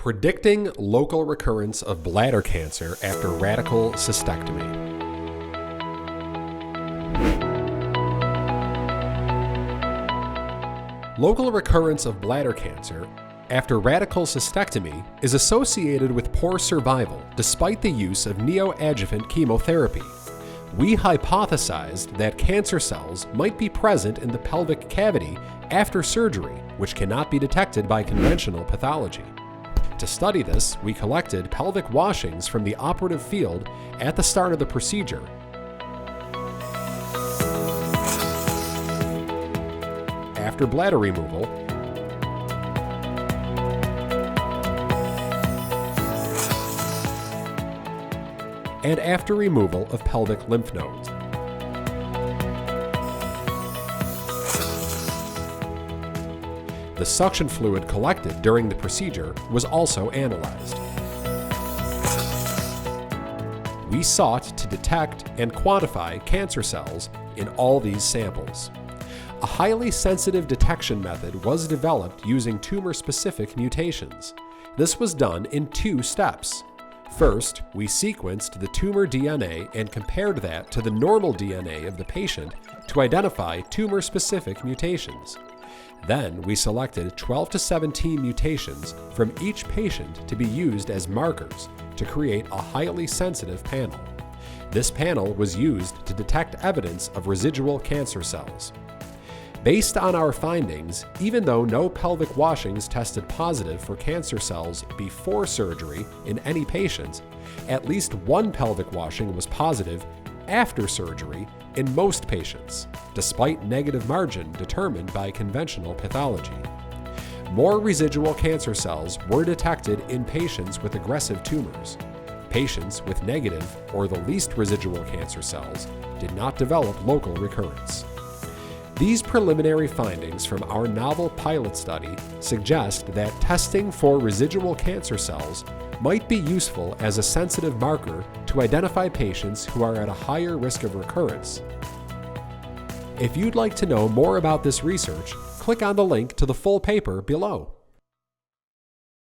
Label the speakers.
Speaker 1: Predicting local recurrence of bladder cancer after radical cystectomy. Local recurrence of bladder cancer after radical cystectomy is associated with poor survival despite the use of neoadjuvant chemotherapy. We hypothesized that cancer cells might be present in the pelvic cavity after surgery, which cannot be detected by conventional pathology. To study this, we collected pelvic washings from the operative field at the start of the procedure. After bladder removal, and after removal of pelvic lymph nodes. The suction fluid collected during the procedure was also analyzed. We sought to detect and quantify cancer cells in all these samples. A highly sensitive detection method was developed using tumor-specific mutations. This was done in 2 steps. First, we sequenced the tumor DNA and compared that to the normal DNA of the patient to identify tumor-specific mutations. Then, we selected 12 to 17 mutations from each patient to be used as markers to create a highly sensitive panel. This panel was used to detect evidence of residual cancer cells. Based on our findings, even though no pelvic washings tested positive for cancer cells before surgery in any patients, at least 1 pelvic washing was positive after surgery in most patients, despite negative margin determined by conventional pathology. More residual cancer cells were detected in patients with aggressive tumors. Patients with negative or the least residual cancer cells did not develop local recurrence. These preliminary findings from our novel pilot study suggest that testing for residual cancer cells might be useful as a sensitive marker to identify patients who are at a higher risk of recurrence. If you'd like to know more about this research, click on the link to the full paper below.